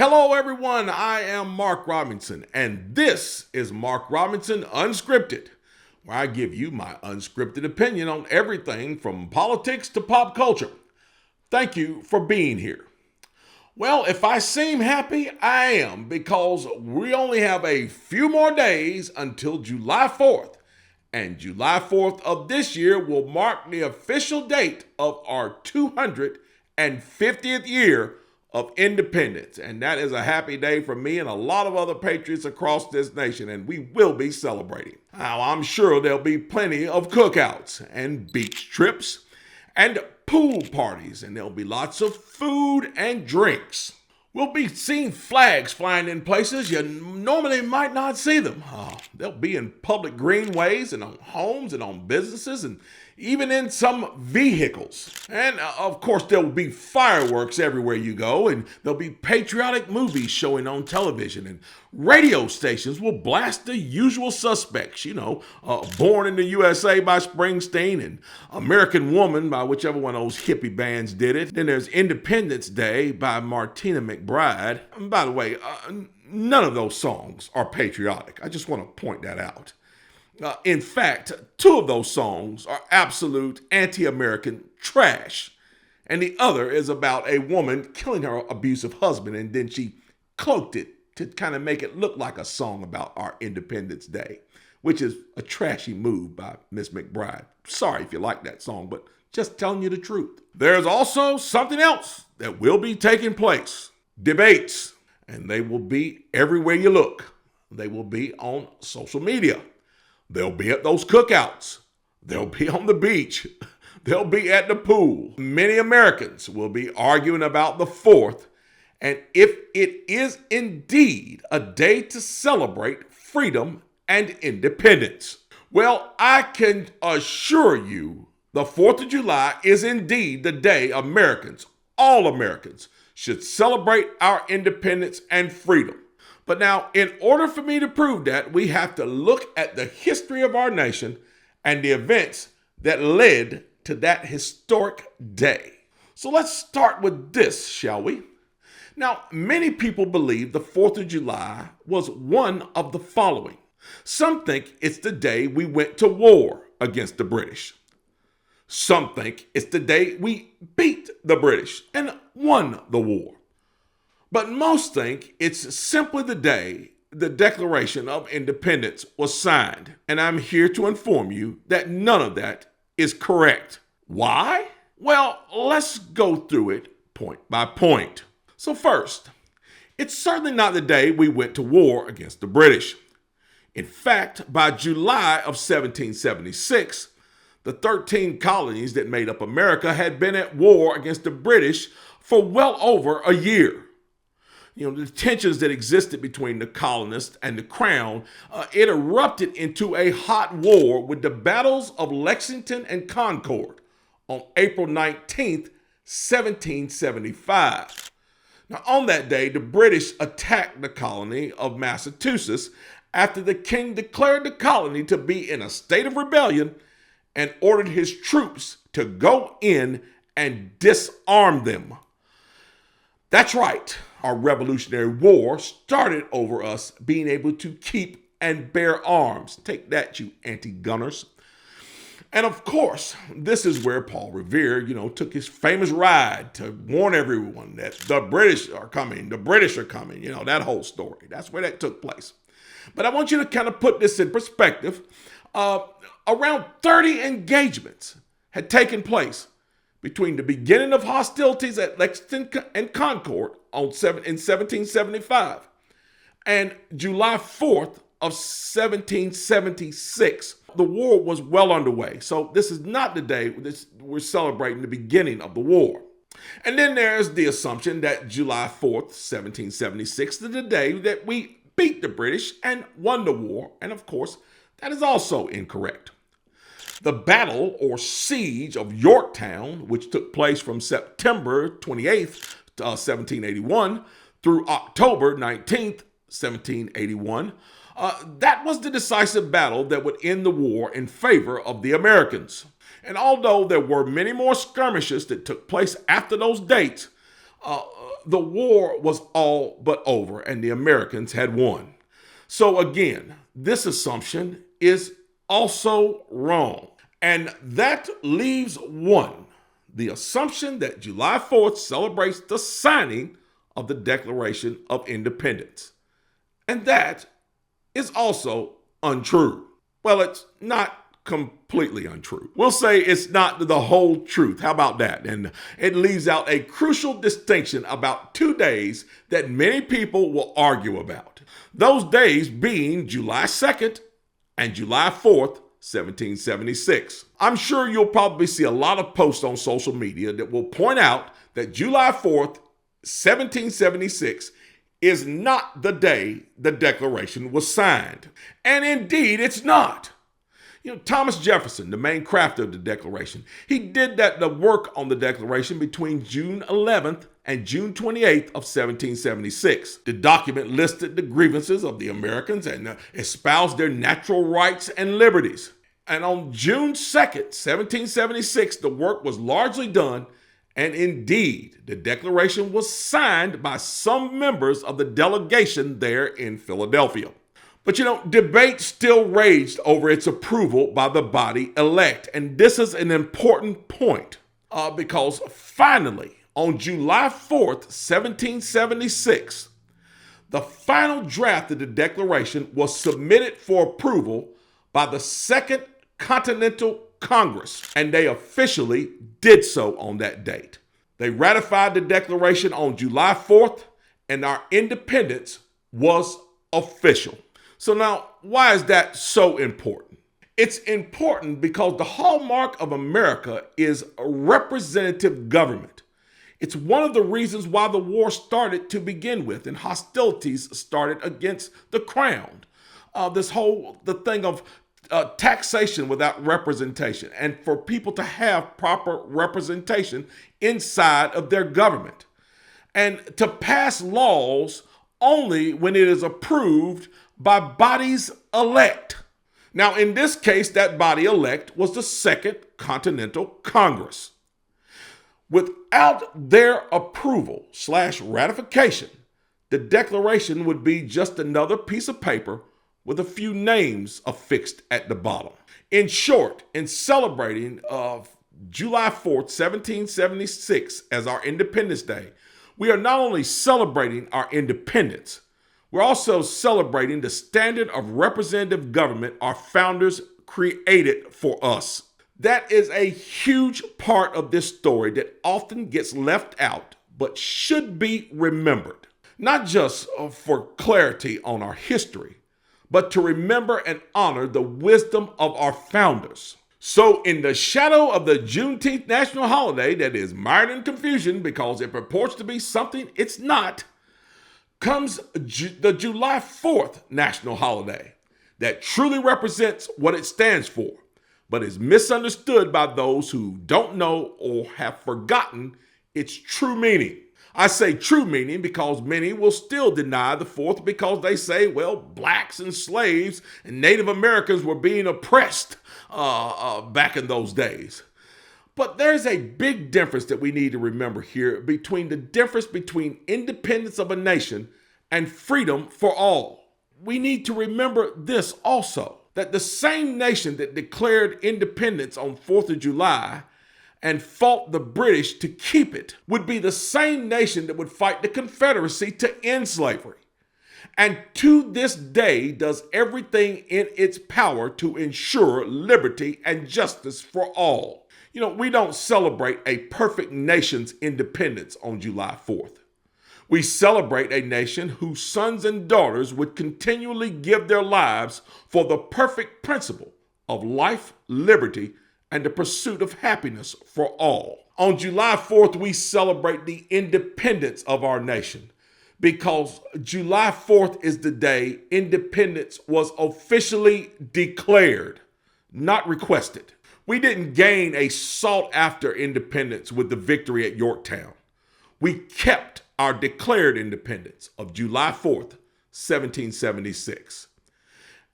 Hello, everyone. I am Mark Robinson, and this is Mark Robinson Unscripted, where I give you my unscripted opinion on everything from politics to pop culture. Thank you for being here. Well, if I seem happy, I am, because we only have a few more days until July 4th, and July 4th of this year will mark the official date of our 250th year of independence. And that is a happy day for me and a lot of other patriots across this nation, and we will be celebrating. Now, I'm sure there'll be plenty of cookouts and beach trips and pool parties, and there'll be lots of food and drinks. We'll be seeing flags flying in places you normally might not see them. They'll be in public greenways and on homes and on businesses and even in some vehicles. And of course, there will be fireworks everywhere you go, and there'll be patriotic movies showing on television, and radio stations will blast the usual suspects, Born in the USA by Springsteen and American Woman by whichever one of those hippie bands did it. Then there's Independence Day by Martina McBride. And by the way, none of those songs are patriotic. I just want to point that out. In fact, two of those songs are absolute anti-American trash. And the other is about a woman killing her abusive husband, and then she cloaked it to kind of make it look like a song about our Independence Day, which is a trashy move by Miss McBride. Sorry if you like that song, but just telling you the truth. There's also something else that will be taking place. Debates. And they will be everywhere you look. They will be on social media. They'll be at those cookouts. They'll be on the beach. They'll be at the pool. Many Americans will be arguing about the 4th, and if it is indeed a day to celebrate freedom and independence. Well, I can assure you the 4th of July is indeed the day Americans, all Americans, should celebrate our independence and freedom. But now, in order for me to prove that, we have to look at the history of our nation and the events that led to that historic day. So let's start with this, shall we? Now, many people believe the 4th of July was one of the following. Some think it's the day we went to war against the British. Some think it's the day we beat the British and won the war. But most think it's simply the day the Declaration of Independence was signed. And I'm here to inform you that none of that is correct. Why? Well, let's go through it point by point. So first, it's certainly not the day we went to war against the British. In fact, by July of 1776, the 13 colonies that made up America had been at war against the British for well over a year. The tensions that existed between the colonists and the crown, it erupted into a hot war with the battles of Lexington and Concord on April 19th, 1775. Now, on that day, the British attacked the colony of Massachusetts after the king declared the colony to be in a state of rebellion and ordered his troops to go in and disarm them. That's right. Our Revolutionary War started over us being able to keep and bear arms. Take that, you anti-gunners. And of course, this is where Paul Revere, took his famous ride to warn everyone that the British are coming, that whole story. That's where that took place. But I want you to kind of put this in perspective. Around 30 engagements had taken place between the beginning of hostilities at Lexington and Concord in 1775 and July 4th of 1776. The war was well underway, so this is not the day we're celebrating the beginning of the war. And then there's the assumption that July 4th, 1776 is the day that we beat the British and won the war, and of course, that is also incorrect. The Battle or Siege of Yorktown, which took place from September 28th, 1781 through October 19th, 1781, that was the decisive battle that would end the war in favor of the Americans. And although there were many more skirmishes that took place after those dates, the war was all but over and the Americans had won. So again, this assumption is also wrong. And that leaves one, the assumption that July 4th celebrates the signing of the Declaration of Independence. And that is also untrue. Well, it's not completely untrue. We'll say it's not the whole truth. How about that? And it leaves out a crucial distinction about 2 days that many people will argue about. Those days being July 2nd and July 4th, 1776. I'm sure you'll probably see a lot of posts on social media that will point out that July 4th, 1776 is not the day the Declaration was signed. And indeed, it's not. Thomas Jefferson, the main crafter of the Declaration, he did the work on the Declaration between June 11th and June 28th of 1776. The document listed the grievances of the Americans and espoused their natural rights and liberties. And on June 2nd, 1776, the work was largely done, and indeed, the Declaration was signed by some members of the delegation there in Philadelphia. But debate still raged over its approval by the body elect. And this is an important point because finally, on July 4th, 1776, the final draft of the Declaration was submitted for approval by the Second Continental Congress, and they officially did so on that date. They ratified the Declaration on July 4th, and our independence was official. So now, why is that so important? It's important because the hallmark of America is a representative government. It's one of the reasons why the war started to begin with and hostilities started against the crown. The thing of taxation without representation, and for people to have proper representation inside of their government, and to pass laws only when it is approved by bodies elect. Now, in this case, that body elect was the Second Continental Congress. Without their approval / ratification, the Declaration would be just another piece of paper with a few names affixed at the bottom. In short, in celebrating of July 4th, 1776 as our Independence Day, we are not only celebrating our independence, we're also celebrating the standard of representative government our founders created for us. That is a huge part of this story that often gets left out, but should be remembered. Not just for clarity on our history, but to remember and honor the wisdom of our founders. So in the shadow of the Juneteenth national holiday that is mired in confusion because it purports to be something it's not, comes the July 4th national holiday that truly represents what it stands for, but is misunderstood by those who don't know or have forgotten its true meaning. I say true meaning because many will still deny the 4th because they say, well, blacks and slaves and Native Americans were being oppressed back in those days. But there's a big difference that we need to remember here between the difference between independence of a nation and freedom for all. We need to remember this also, that the same nation that declared independence on 4th of July and fought the British to keep it would be the same nation that would fight the Confederacy to end slavery. And to this day does everything in its power to ensure liberty and justice for all. We don't celebrate a perfect nation's independence on July 4th. We celebrate a nation whose sons and daughters would continually give their lives for the perfect principle of life, liberty, and the pursuit of happiness for all. On July 4th, we celebrate the independence of our nation because July 4th is the day independence was officially declared, not requested. We didn't gain a sought-after independence with the victory at Yorktown. We kept our declared independence of July 4th, 1776.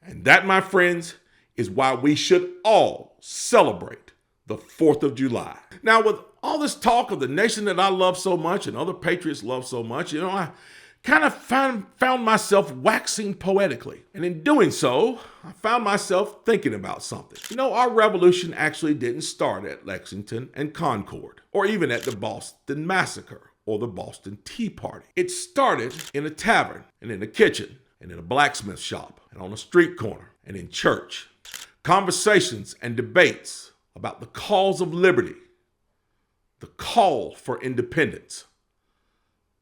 And that, my friends, is why we should all celebrate the 4th of July. Now, with All this talk of the nation that I love so much and other patriots love so much, I kind of found myself waxing poetically. And in doing so, I found myself thinking about something. Our revolution actually didn't start at Lexington and Concord, or even at the Boston Massacre or the Boston Tea Party. It started in a tavern, and in a kitchen, and in a blacksmith shop, and on a street corner, and in church. Conversations and debates about the cause of liberty, the call for independence,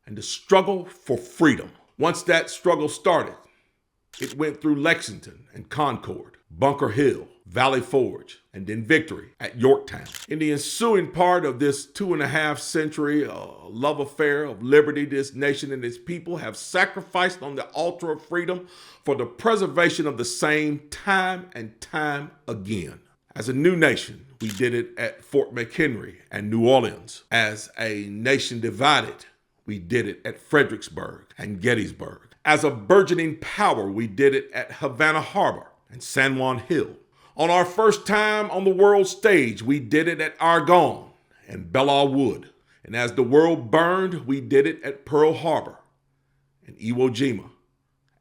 and the struggle for freedom. Once that struggle started, it went through Lexington and Concord, Bunker Hill, Valley Forge, and then victory at Yorktown. In the ensuing part of this 2.5 century love affair of liberty, this nation and its people have sacrificed on the altar of freedom for the preservation of the same time and time again. As a new nation, we did it at Fort McHenry and New Orleans. As a nation divided, we did it at Fredericksburg and Gettysburg. As a burgeoning power, we did it at Havana Harbor and San Juan Hill. On our first time on the world stage, we did it at Argonne and Belleau Wood. And as the world burned, we did it at Pearl Harbor and Iwo Jima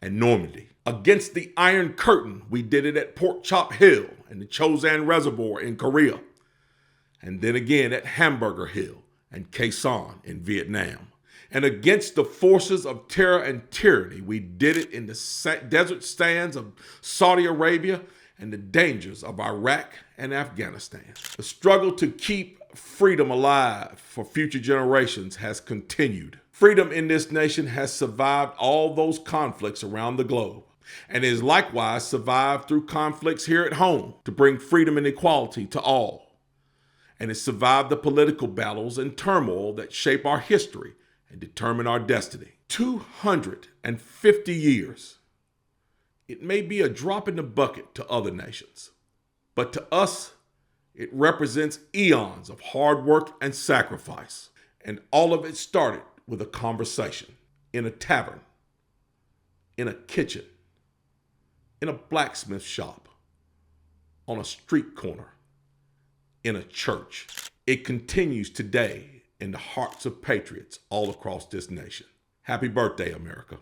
and Normandy. Against the Iron Curtain, we did it at Pork Chop Hill and the Chosin Reservoir in Korea. And then again at Hamburger Hill and Khe Sanh in Vietnam. And against the forces of terror and tyranny, we did it in the desert sands of Saudi Arabia and the dangers of Iraq and Afghanistan. The struggle to keep freedom alive for future generations has continued. Freedom in this nation has survived all those conflicts around the globe, and is likewise survived through conflicts here at home to bring freedom and equality to all. And it survived the political battles and turmoil that shape our history and determine our destiny. 250 years. It may be a drop in the bucket to other nations, but to us, it represents eons of hard work and sacrifice. And all of it started with a conversation in a tavern, in a kitchen, in a blacksmith shop, on a street corner, in a church. It continues today in the hearts of patriots all across this nation. Happy birthday, America.